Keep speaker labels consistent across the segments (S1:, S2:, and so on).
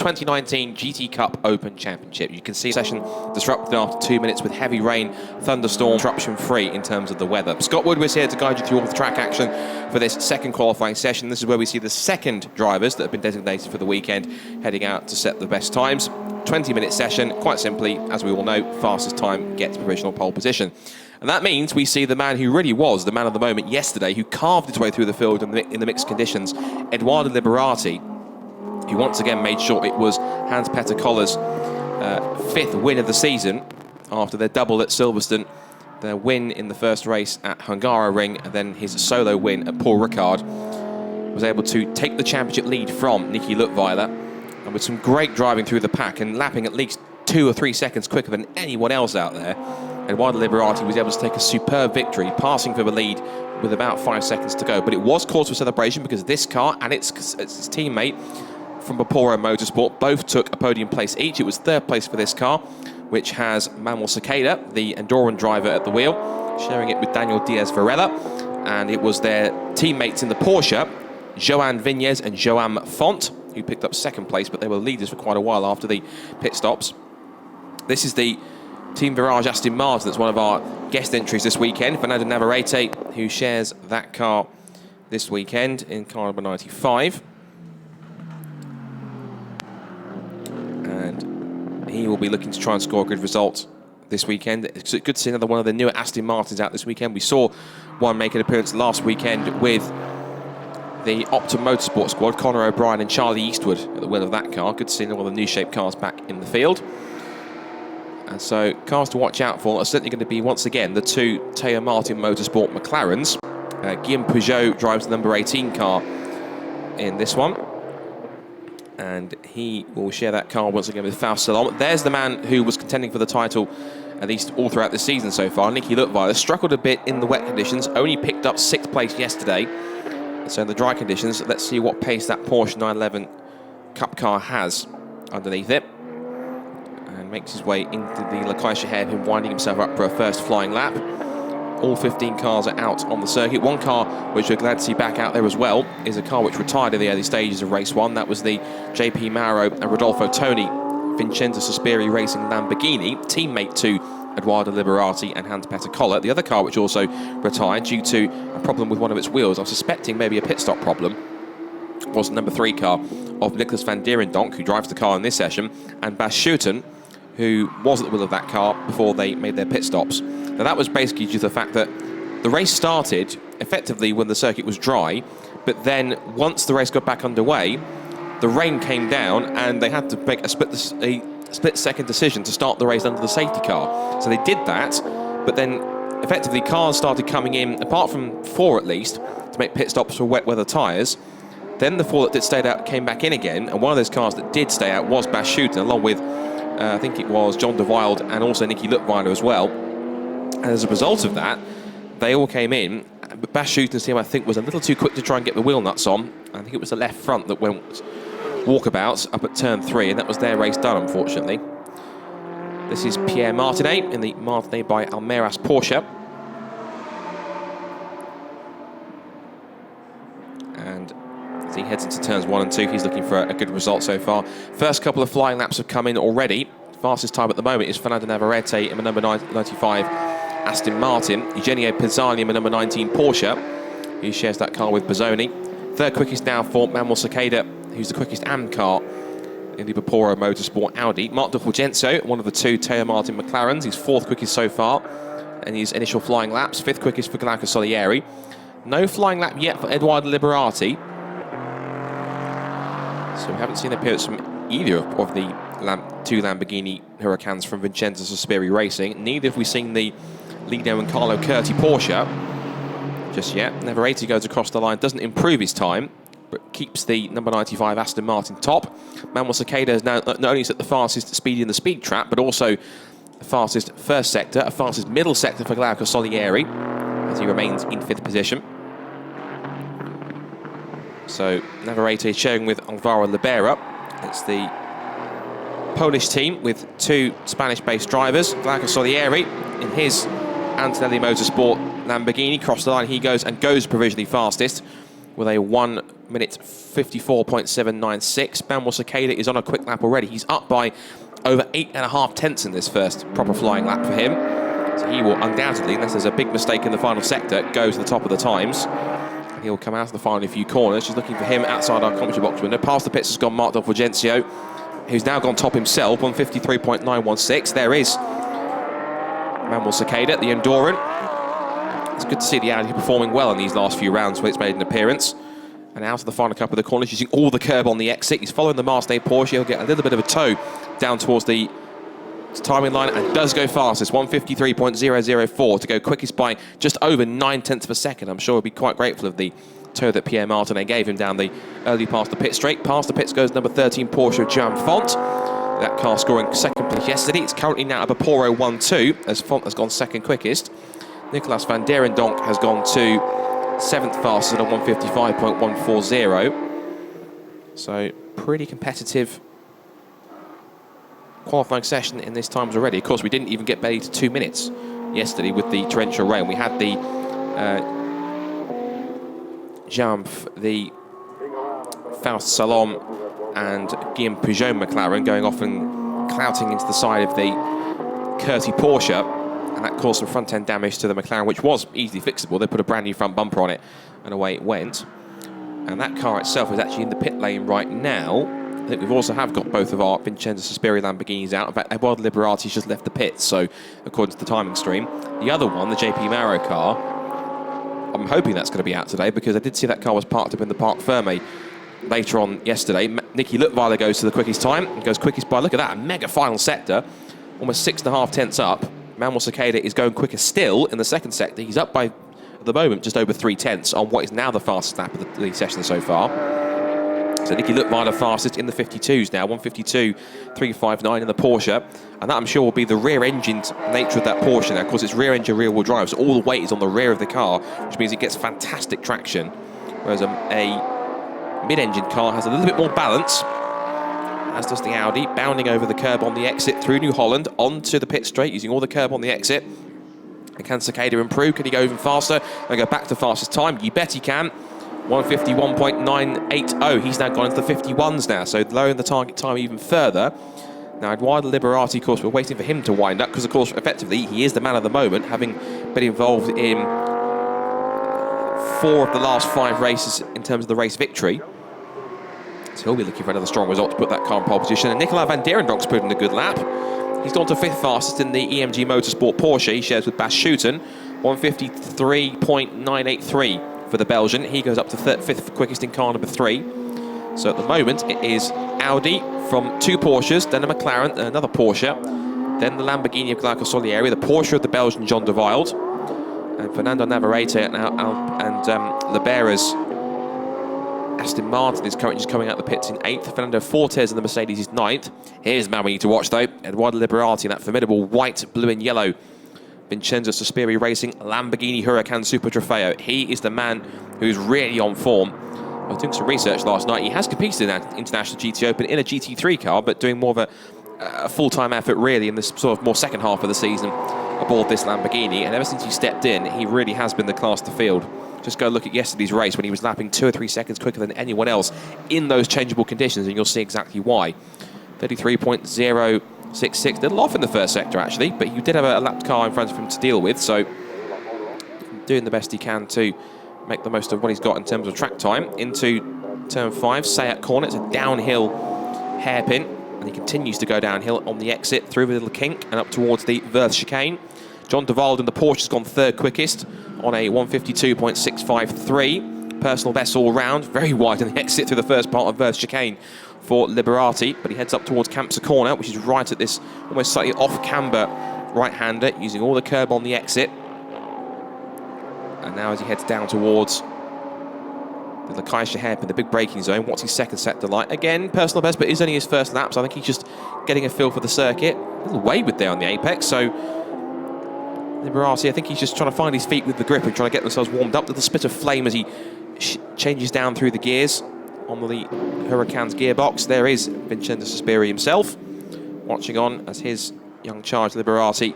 S1: 2019 GT Cup Open Championship. You can see the session disrupted after 2 minutes with heavy rain, thunderstorm, disruption-free in terms of the weather. Scott Wood was here to guide you through all the track action for this second qualifying session. This is where we see the second drivers that have been designated for the weekend heading out to set the best times. 20-minute session, quite simply, as we all know, fastest time gets provisional pole position. And that means we see the man who really was the man of the moment yesterday, who carved his way through the field in the mixed conditions, Edoardo Liberati, who once again made sure it was Hans-Peter Koller's fifth win of the season after their double at Silverstone, their win in the first race at Hungaroring, and then his solo win at Paul Ricard. Was able to take the championship lead from Nicky Luttweiler, and with some great driving through the pack and lapping at least 2 or 3 seconds quicker than anyone else out there, Edoardo Liberati was able to take a superb victory, passing for the lead with about 5 seconds to go. But it was cause for celebration because this car and its teammate from Baporo Motorsport both took a podium place each. It was third place for this car, which has Manuel Sequeira, the Andorran driver, at the wheel, sharing it with Daniel Diaz Varela. And it was their teammates in the Porsche, Joan Viñez and Joan Font, who picked up second place, but they were leaders for quite a while after the pit stops. This is the Team Virage Aston Martin. That's one of our guest entries this weekend. Fernando Navarrete, who shares that car this weekend in car number 95. And he will be looking to try and score a good result this weekend. It's good to see another one of the newer Aston Martins out this weekend. We saw one make an appearance last weekend with the Optum Motorsport squad, Conor O'Brien and Charlie Eastwood at the wheel of that car. Good to see all the new shape cars back in the field. And so cars to watch out for are certainly going to be, once again, the two Teo Martin Motorsport McLarens. Guillaume Peugeot drives the number 18 car in this one. And he will share that car once again with Faust Salom. There's the man who was contending for the title, at least all throughout the season so far, Nicky Luttweiler. Struggled a bit in the wet conditions, only picked up 6th place yesterday. So in the dry conditions, let's see what pace that Porsche 911 Cup car has underneath it. And makes his way into the Leclerc hairpin, winding himself up for a first flying lap. All 15 cars are out on the circuit. One car, which we're glad to see back out there as well, is a car which retired in the early stages of race 1. That was the JP Mauro and Rodolfo Toni Vincenzo Sospiri Racing Lamborghini, teammate to Edoardo Liberati and Hans-Peter Koller. The other car which also retired due to a problem with one of its wheels, I'm suspecting maybe a pit stop problem, was the number 3 car of Nicholas van Dierendonk, who drives the car in this session, and Bas Schouten, who was at the wheel of that car before they made their pit stops. Now that was basically due to the fact that the race started effectively when the circuit was dry, but then once the race got back underway, the rain came down and they had to make a split-second decision to start the race under the safety car. So they did that, but then effectively cars started coming in, apart from 4 at least, to make pit stops for wet weather tyres. Then the 4 that did stay out came back in again, and one of those cars that did stay out was Bas Schouten, along with I think it was John de Wilde and also Nicky Luttweiler as well. And as a result of that, they all came in. But Bas Schouten's team, I think, was a little too quick to try and get the wheel nuts on. I think it was the left front that went walkabouts up at turn 3, and that was their race done, unfortunately. This is Pierre Martinet in the Martinet by Almeras Porsche. And As he heads into turns 1 and 2, he's looking for a good result so far. First couple of flying laps have come in already. Fastest time at the moment is Fernando Navarrete in the number 95 Aston Martin. Eugenio Pizzani in the number 19 Porsche. He shares that car with Bazzoni. Third quickest now for Manuel Cicada, who's the quickest AM car in the Vapouro Motorsport Audi. Marc de Fulgencio, one of the two Teo Martin McLarens. He's fourth quickest so far in his initial flying laps. Fifth quickest for Glauco Solieri. No flying lap yet for Edoardo Liberati. So we haven't seen an appearance from either of the two Lamborghini Huracans from Vincenzo Sospiri Racing. Neither have we seen the Lido and Carlo Curti Porsche just yet. Navarrete goes across the line, doesn't improve his time, but keeps the number 95 Aston Martin top. Manuel Cicada is now not only at the fastest speed in the speed trap, but also the fastest first sector, a fastest middle sector for Glauco Solieri, as he remains in fifth position. So Navarrete is sharing with Alvaro Libera. It's the Polish team with two Spanish-based drivers. Glauco Solieri in his Antonelli Motorsport Lamborghini. Cross the line he goes, and goes provisionally fastest with a 1 minute 54.796. Manuel Cicada is on a quick lap already. He's up by over 8.5 tenths in this first proper flying lap for him. So he will undoubtedly, unless there's a big mistake in the final sector, go to the top of the times. He'll come out of the final few corners. Just looking for him outside our commentary box window. Past the pits has gone Marc Del Fulgencio, who's now gone top himself, 153.916. There is Manuel Cicada, the Enduran. It's good to see the Audi performing well in these last few rounds where it's made an appearance. And out of the final couple of the corners, using all the curb on the exit. He's following the Marseille Porsche. He'll get a little bit of a toe down towards the timing line, and does go fastest, 153.004 to go quickest by just over 9/10 of a second. I'm sure he'll be quite grateful of the toe that Pierre Martinet gave him down the early past the pit straight. Past the pits goes number 13 Porsche Jam Font. That car scoring second place yesterday. It's currently now a Vapouro 1-2 as Font has gone second quickest. Nicolas van der Donk has gone to 7th fastest at 155.140. So pretty competitive qualifying session in this times already. Of course, we didn't even get barely to 2 minutes yesterday with the torrential rain. We had the the Faust Salom and Guillaume Peugeot McLaren going off and clouting into the side of the Curti Porsche, and that caused some front-end damage to the McLaren, which was easily fixable. They put a brand new front bumper on it, and away it went. And that car itself is actually in the pit lane right now. I think we've also got both of our Vincenzo Sospiri Lamborghinis out. In fact, Edoardo Liberati's just left the pit, so according to the timing stream. The other one, the JP Maro car, I'm hoping that's going to be out today, because I did see that car was parked up in the Parc Ferme later on yesterday. Nicky Lutweiler goes to the quickest time, and goes quickest by, look at that, a mega final sector, almost 6.5 tenths up. Manuel Cicada is going quicker still in the second sector. He's up by, at the moment, just over 3 tenths on what is now the fastest lap of the session so far. So Nicky Lutweiler fastest in the 52s now, 152.359 in the Porsche. And that, I'm sure, will be the rear-engined nature of that Porsche now. Of course, it's rear-engine, rear-wheel drive, so all the weight is on the rear of the car, which means it gets fantastic traction. Whereas a mid-engine car has a little bit more balance, as does the Audi, bounding over the curb on the exit through New Holland, onto the pit straight, using all the curb on the exit. And can Cicada improve? Can he go even faster and go back to fastest time? You bet he can. 151.980. He's now gone into the 51s now, so lowering the target time even further. Now, Edoardo Liberati, of course, we're waiting for him to wind up, because, of course, effectively, he is the man of the moment, having been involved in 4 of the last 5 races in terms of the race victory. So he'll be looking for another strong result to put that car in pole position. And Nicolas van der Donk's put in a good lap. He's gone to 5th fastest in the EMG Motorsport Porsche. He shares with Bas Schouten, 153.983 for the Belgian. He goes up to 5th quickest in car number 3. So at the moment, it is Audi from 2 Porsches, then a McLaren, and another Porsche, then the Lamborghini of Glauco Solieri, the Porsche of the Belgian John de Wilde, and Fernando Navarrete and Libera's Aston Martin is currently just coming out the pits in 8th. Fernando Fortes in the Mercedes is 9th. Here's the man we need to watch, though. Edoardo Liberati in that formidable white, blue and yellow Vincenzo Sospiri Racing Lamborghini Huracan Super Trofeo. He is the man who's really on form. I was doing some research last night. He has competed in that International GT Open in a GT3 car, but doing more of a full-time effort, really, in this sort of more second half of the season aboard this Lamborghini, and ever since he stepped in, he really has been the class of the field. Just go look at yesterday's race when he was lapping 2 or 3 seconds quicker than anyone else in those changeable conditions, and you'll see exactly why. 33.066, a little off in the first sector actually, but he did have a lapped car in front of him to deal with, so doing the best he can to make the most of what he's got in terms of track time. Into turn 5, Sayat corner, it's a downhill hairpin, and he continues to go downhill on the exit through the little kink and up towards the Verth chicane. John Devald in the Porsche has gone third quickest on a 152.653. Personal best all round, very wide on the exit through the first part of Verth chicane for Liberati, but he heads up towards Campsa corner, which is right at this almost slightly off camber right-hander, using all the curb on the exit. And now as he heads down towards the Lakaisha hairpin, the big braking zone, what's his second sector like? Again, personal best, but it is only his first lap, so I think he's just getting a feel for the circuit. A little wayward there on the apex, so Liberati, I think he's just trying to find his feet with the grip and trying to get themselves warmed up. Little spit of flame as he changes down through the gears on the Huracan's gearbox. There is Vincenzo Sospiri himself, watching on as his young charge, Liberati,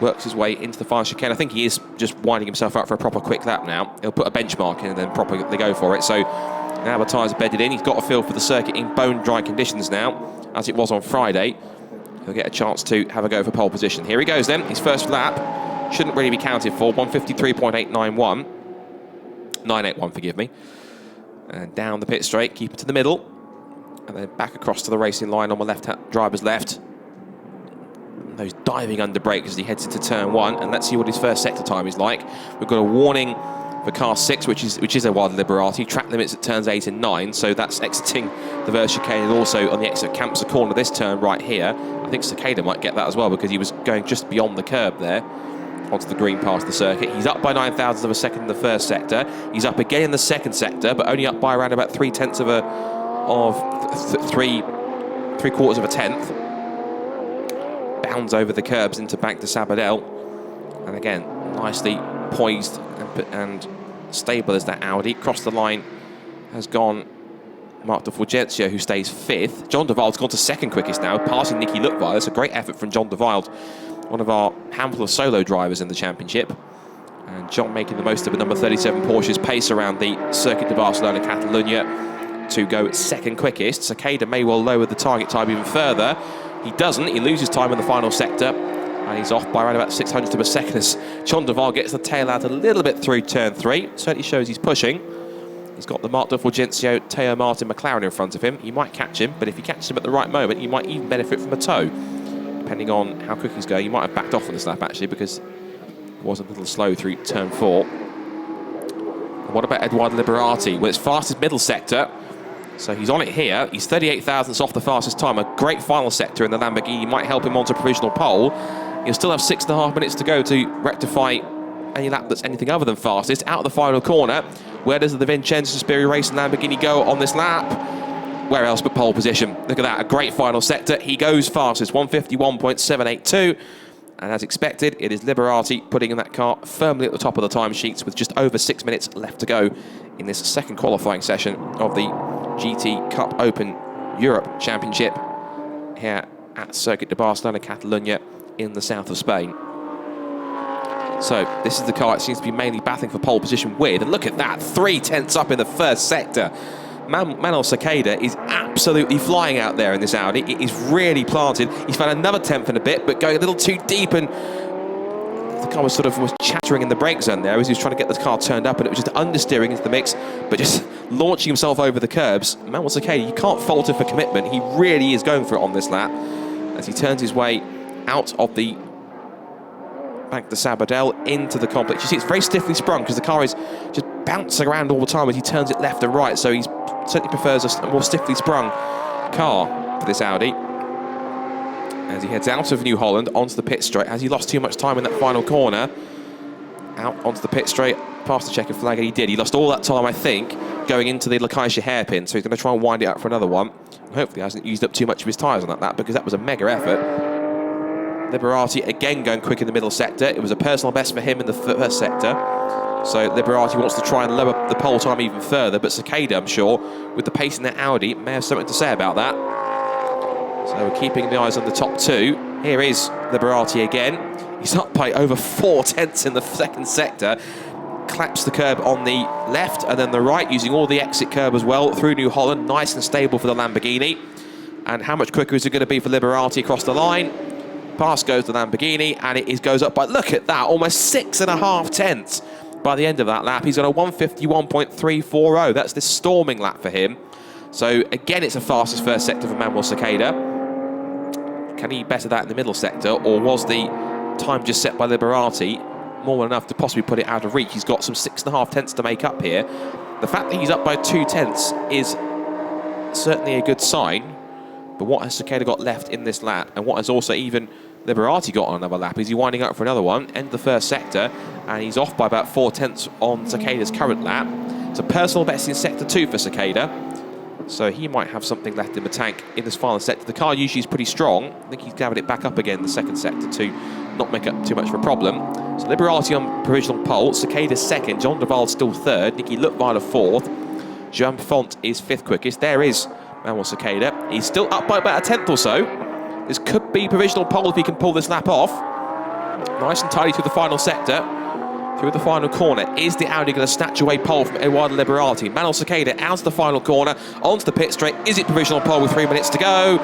S1: works his way into the final chicane. I think he is just winding himself up for a proper quick lap now. He'll put a benchmark in and then properly go for it. So now the tyres are bedded in. He's got a feel for the circuit in bone-dry conditions now, as it was on Friday. He'll get a chance to have a go for pole position. Here he goes then. His first lap shouldn't really be counted for. 153.891. 981, forgive me. And down the pit straight, keep it to the middle. And then back across to the racing line on the driver's left. Those diving under brakes as he heads into turn 1, and let's see what his first sector time is like. We've got a warning for car 6, which is a wild Liberati. Track limits at turns 8 and 9, so that's exiting the Verth chicane, and also on the exit of Campsa corner, this turn right here. I think Cicada might get that as well because he was going just beyond the curb there onto the green part of the circuit. He's up by 9,000 of a second in the first sector. He's up again in the second sector, but only up by around about 3/10 three quarters of a tenth. Bounds over the curbs into Banc de Sabadell, and again nicely poised and stable as that Audi. Across the line has gone Marc de Fulgencio, who stays 5th. John Devald's gone to second quickest now, passing Nicky Lukvar. That's a great effort from John Devald, one of our handful of solo drivers in the championship, and John making the most of a number 37 Porsche's pace around the Circuit de Barcelona Catalunya to go second quickest. Cicada may well lower the target time even further. He doesn't. He loses time in the final sector, and he's off by around about 600th of a second as John Devald gets the tail out a little bit through turn 3. Certainly shows he's pushing. He's got the Marc de Fulgencio, Teo Martin McLaren in front of him. He might catch him, but if he catches him at the right moment, he might even benefit from a tow. Depending on how quick he's going, he might have backed off on this lap actually, because it was a little slow through turn 4. And what about Eduardo Liberati? Well, it's fastest middle sector. So he's on it here. He's 38 thousandths off the fastest time. A great final sector in the Lamborghini might help him onto provisional pole. He'll still have 6.5 minutes to go to rectify any lap that's anything other than fastest. Out of the final corner, where does the Vincenzo Sospiri racing Lamborghini go on this lap? Where else but pole position? Look at that, a great final sector. He goes fastest, 151.782. And as expected, it is Liberati putting in that car firmly at the top of the timesheets with just over 6 minutes left to go in this second qualifying session of the GT Cup Open Europe Championship here at Circuit de Barcelona Catalunya in the south of Spain. So this is the car it seems to be mainly battling for pole position with, and look at that, 3/10 up in the first sector. Manuel Cicada is absolutely flying out there in this Audi. It is really planted. He's found another 10th in a bit, but going a little too deep, and the car was chattering in the brake zone there as he was trying to get the car turned up, and it was just understeering into the mix, but just launching himself over the curbs. Manuel Cicada, you can't fault him for commitment. He really is going for it on this lap as he turns his way out of the Banc de Sabadell into the complex. You see it's very stiffly sprung because the car is just bouncing around all the time as he turns it left and right, so he certainly prefers a more stiffly sprung car for this Audi. As he heads out of New Holland onto the pit straight, has he lost too much time in that final corner? Out onto the pit straight, past the checkered flag, and he did. He lost all that time, I think, going into the Lakaisha hairpin, so he's going to try and wind it up for another one. And hopefully he hasn't used up too much of his tyres on that lap, because that was a mega effort. Liberati again going quick in the middle sector. It was a personal best for him in the first sector. So Liberati wants to try and lower the pole time even further, but Cicada, I'm sure, with the pace in that Audi, may have something to say about that. So we're keeping the eyes on the top two. Here is Liberati again. He's up by over 4 tenths in the second sector. Claps the curb on the left and then the right, using all the exit curb as well through New Holland. Nice and stable for the Lamborghini. And how much quicker is it going to be for Liberati across the line? Past goes the Lamborghini, and it goes up by, look at that, almost 6.5 tenths by the end of that lap. He's got a 151.340. That's the storming lap for him. So again, it's the fastest first sector for Manuel Cicada. Can he better that in the middle sector, or was the time just set by Liberati more than enough to possibly put it out of reach? He's got some 6.5 tenths to make up here. The fact that he's up by 2 tenths is certainly a good sign. But what has Cicada got left in this lap, and what has also even Liberati got on another lap? Is he winding up for another one? End of the first sector, and he's off by about 4 tenths on Cicada's current lap. It's a personal best in sector 2 for Cicada, so he might have something left in the tank in this final sector. The car usually is pretty strong. I think he's gathered it back up again in the second sector to not make up too much of a problem. So Liberati on provisional pole, Cicada second, John Duval still third, Nicky Luttweiler fourth, Joan Font is fifth quickest. There is Manuel Cicada. He's still up by about a tenth or so. This could be provisional pole if he can pull this lap off. Nice and tidy through the final sector. Through the final corner. Is the Audi going to snatch away pole from Eduardo Liberati? Manuel Cicada out of the final corner, onto the pit straight. Is it provisional pole with 3 minutes to go?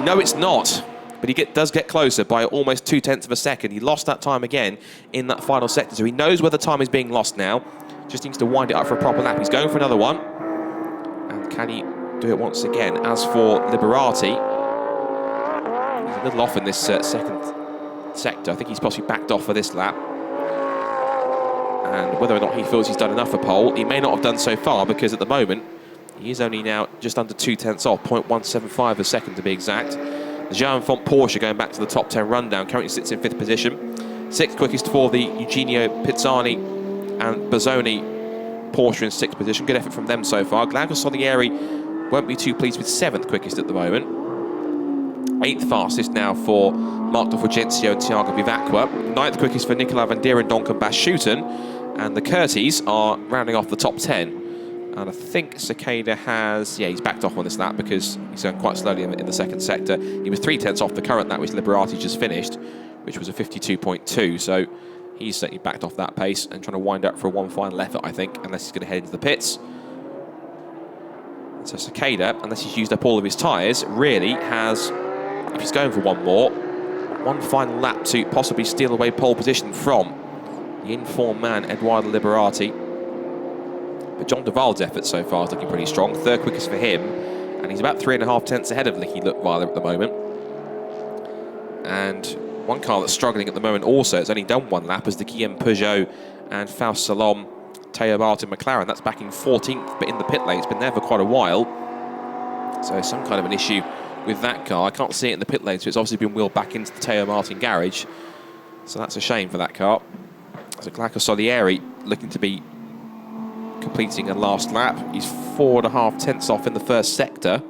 S1: No, it's not. But he does get closer by almost 2 tenths of a second. He lost that time again in that final sector, so he knows where the time is being lost now. Just needs to wind it up for a proper lap. He's going for another one. And can he do it once again? As for Liberati, he's a little off in this second sector. I think he's possibly backed off for this lap. And whether or not he feels he's done enough for pole, he may not have done so far, because at the moment he is only now just under 2 tenths off, 0.175 a second to be exact. The Joan Font Porsche going back to the top 10 rundown currently sits in 5th position. 6th quickest for the Eugenio Pizzani and Bazzoni Porsche in 6th position. Good effort from them so far. Glauco Solieri won't be too pleased with 7th quickest at the moment. 8th fastest now for Marc de Fulgencio and Thiago Vivacqua. 9th quickest for Nicolas van Dierendonck and Bas Schouten. And the Curtis are rounding off the top 10. And I think Cicada has, he's backed off on this lap because he's going quite slowly in the second sector. He was 3 tenths off the current lap, which Liberati just finished, which was a 52.2. So he's certainly backed off that pace and trying to wind up for one final effort, I think, unless he's going to head into the pits. So Cicada, unless he's used up all of his tyres, really has, if he's going for one more, one final lap to possibly steal away pole position from the in-form man, Eduardo Liberati. But John Duval's effort so far is looking pretty strong. 3rd quickest for him, and he's about 3.5 tenths ahead of Nicky Luttweiler at the moment. And one car that's struggling at the moment also, it's only done one lap, is the Guillaume Peugeot and Faust Salom Teo Martin McLaren. That's back in 14th, but in the pit lane. It's been there for quite a while. So some kind of an issue with that car. I can't see it in the pit lane, so it's obviously been wheeled back into the Teo Martin garage. So that's a shame for that car. So Glauco Solieri looking to be completing a last lap. He's 4.5 tenths off in the first sector.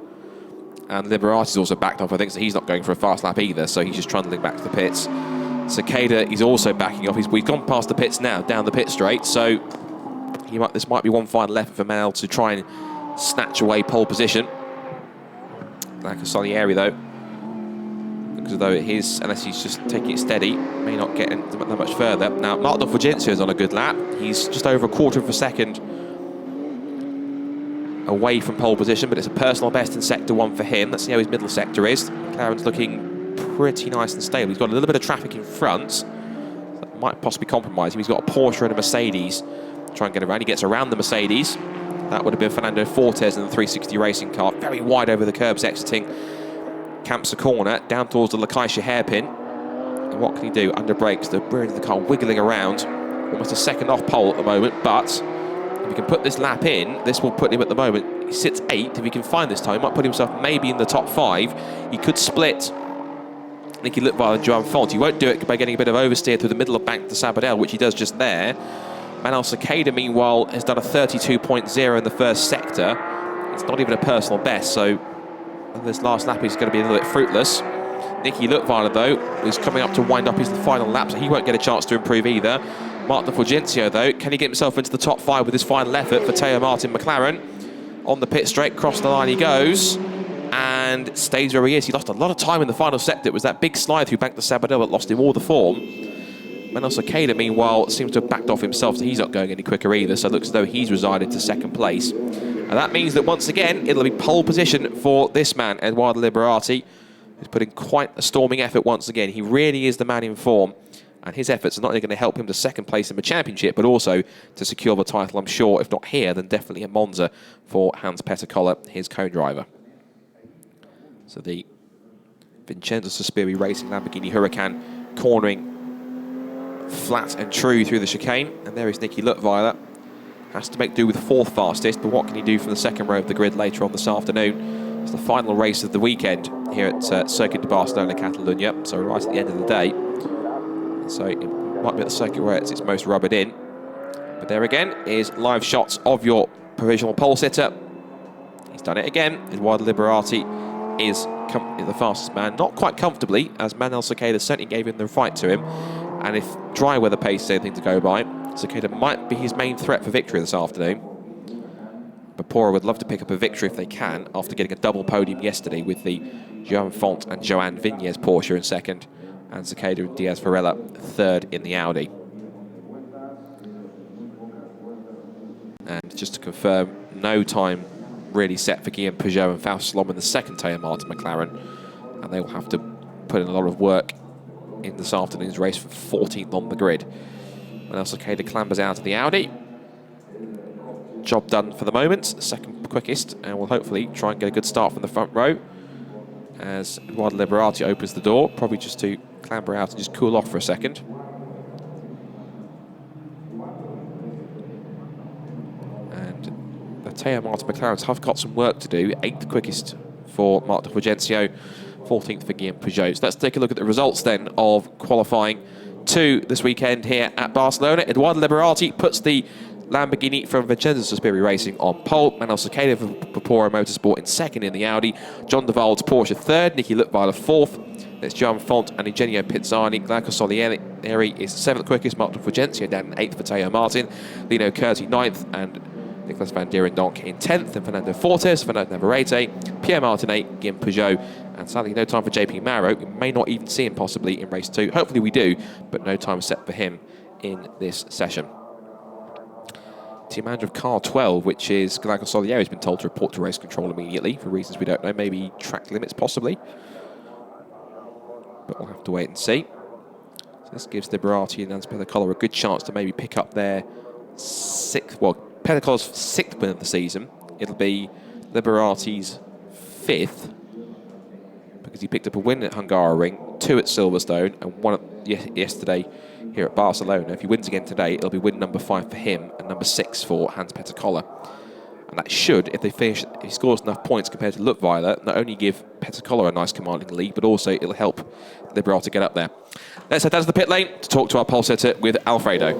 S1: And Liberati's also backed off, I think, so he's not going for a fast lap either, so he's just trundling back to the pits. Cicada is also backing off. We've gone past the pits now, down the pit straight, so this might be one final effort for Mel to try and snatch away pole position. Glauco Solieri, though, looks as though unless he's just taking it steady, may not get that much further. Now, Marc de Fulgencio is on a good lap. He's just over 1/4 of a second away from pole position, but it's a personal best in sector 1 for him. Let's see how his middle sector is. McLaren's looking pretty nice and stable. He's got a little bit of traffic in front. So that might possibly compromise him. He's got a Porsche and a Mercedes. Try and get around. He gets around the Mercedes. That would have been Fernando Fortes in the 360 racing car. Very wide over the curbs, exiting Camps a corner, down towards the Lakaisha hairpin. And what can he do? Under brakes, the rear end of the car wiggling around. Almost a second off pole at the moment, but if he can put this lap in, this will put him at the moment, he sits 8th. If he can find this time, he might put himself maybe in the top 5. He could split Nicky Luttweiler and Joan Font. He won't do it by getting a bit of oversteer through the middle of Bank de Sabadell, which he does just there. Manuel Cicada, meanwhile, has done a 32.0 in the first sector. It's not even a personal best, so this last lap is going to be a little bit fruitless. Nicky Luttweiler, though, is coming up to wind up his final lap, so he won't get a chance to improve either. Marc de Fulgencio, though, can he get himself into the top 5 with his final effort for Teo Martin McLaren? On the pit straight, across the line he goes. And and stays where he is. He lost a lot of time in the final sector. It was that big slide through Bank de Sabadell that lost him all the form. Manuel Cerqueda, meanwhile, seems to have backed off himself, so he's not going any quicker either, so it looks as though he's resided to second place. And that means that once again, it'll be pole position for this man, Edoardo Liberati, who's put in quite a storming effort once again. He really is the man in form, and his efforts are not only going to help him to second place in the championship, but also to secure the title, I'm sure, if not here, then definitely in Monza for Hans-Peter Koller, his co-driver. So the Vincenzo Sospiri Racing Lamborghini Huracan cornering flat and true through the chicane, and there is Nicky Luttweiler. Has to make do with fourth fastest, but what can he do from the second row of the grid later on this afternoon? It's the final race of the weekend here at Circuit de Barcelona, Catalunya, so right at the end of the day. So it might be at the circuit where it's most rubbered in. But there again is live shots of your provisional pole sitter. He's done it again. Edoardo Liberati is the fastest man, not quite comfortably, as Manuel Cerqueda certainly gave him the fight to him. And if dry weather pace is anything to go by, Cerqueda might be his main threat for victory this afternoon. Bapora would love to pick up a victory if they can, after getting a double podium yesterday with the Joan Font and Joan Vignez Porsche in second, and Cerqueda and Diaz Varela third in the Audi. And just to confirm, no time really set for Guillaume Peugeot and Faust Slom in the second Teo Martin McLaren, and they will have to put in a lot of work in this afternoon's race for 14th on the grid. Manuel Cerqueda clambers out of the Audi. Job done for the moment, second quickest, and will hopefully try and get a good start from the front row as Edoardo Liberati opens the door, probably just to clamber out and just cool off for a second. And the Teo Martin McLarens have got some work to do. 8th quickest for Marc de Fulgencio, 14th for Guillaume Peugeot. So let's take a look at the results then of qualifying 2 this weekend here at Barcelona. Edoardo Liberati puts the Lamborghini from Vincenzo Sospiri Racing on pole. Manuel Cerqueda for Bapora Motorsport in second in the Audi. John de Wald's Porsche third. Nicky Luttweiler fourth. There's Joan Font and Eugenio Pizzani. Glauco Solieri is seventh quickest. Marc de Fulgencio down in eighth for Teo Martin. Lino Curti ninth, and Nicolas van Dierendonck in 10th. And Fernando Fortes, Fernando Navarrete, Pierre Martinet, Guillaume Peugeot. And sadly, no time for JP Maro. We may not even see him possibly in race 2. Hopefully we do, but no time set for him in this session. Team manager of car 12, which is Glauco Solieri, has been told to report to race control immediately for reasons we don't know. Maybe track limits, possibly. But we'll have to wait and see. So this gives Liberati and Hans-Peter Koller a good chance to maybe pick up their 6th, well, Peter Koller's 6th win of the season. It'll be Liberati's 5th, because he picked up a win at Hungaroring, 2 at Silverstone, and 1 yesterday here at Barcelona. If he wins again today, it'll be win number 5 for him and number 6 for Hans-Peter Koller. And that should, if he scores enough points compared to Luttweiler, not only give Peter Koller a nice commanding lead, but also it'll help Liberati get up there. Let's head down to the pit lane to talk to our pole sitter with Alfredo.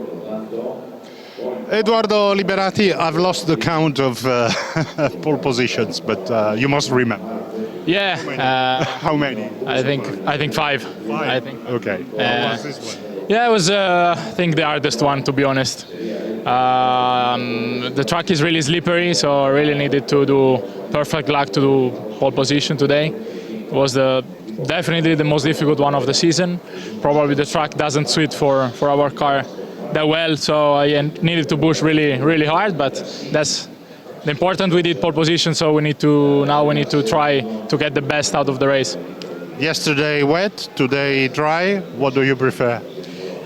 S2: Edoardo Liberati, I've lost the count of pole positions, but you must remember.
S3: Yeah.
S2: How many?
S3: I think 5.
S2: 5?
S3: I think.
S2: Okay. What was this one?
S3: Yeah, it was, I think, the hardest one, to be honest. The track is really slippery, so I really needed to do perfect luck to do pole position today. It was definitely the most difficult one of the season. Probably the track doesn't suit for our car that well, so I needed to push really hard, but that's the important. We did pole position, so we need to try to get the best out of the race.
S2: Yesterday wet, today dry. What do you prefer?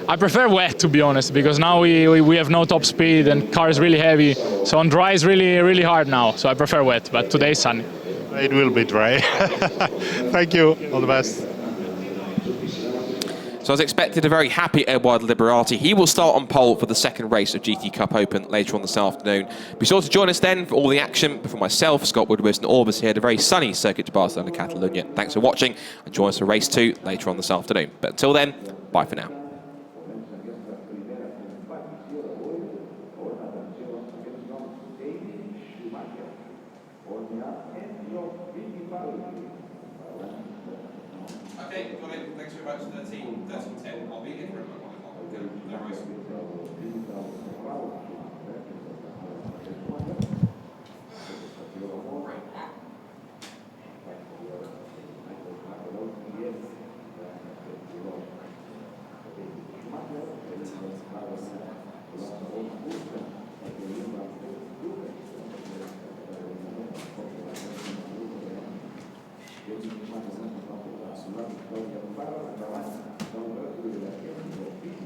S3: I prefer wet, to be honest, because now we have no top speed and car is really heavy. So on dry is really hard now. So I prefer wet, but today is sunny.
S2: It will be dry. Thank you. All the best.
S1: So as expected, a very happy Edoardo Liberati. He will start on pole for the second race of GT Cup Open later on this afternoon. Be sure to join us then for all the action. But for myself, Scott Woodward and Orbis here at a very sunny Circuit de Barcelona, Catalunya. Thanks for watching, and join us for race 2 later on this afternoon. But until then, bye for now. Okay, got it. Thanks very much, 13:10. I'll be here for a moment. No worries.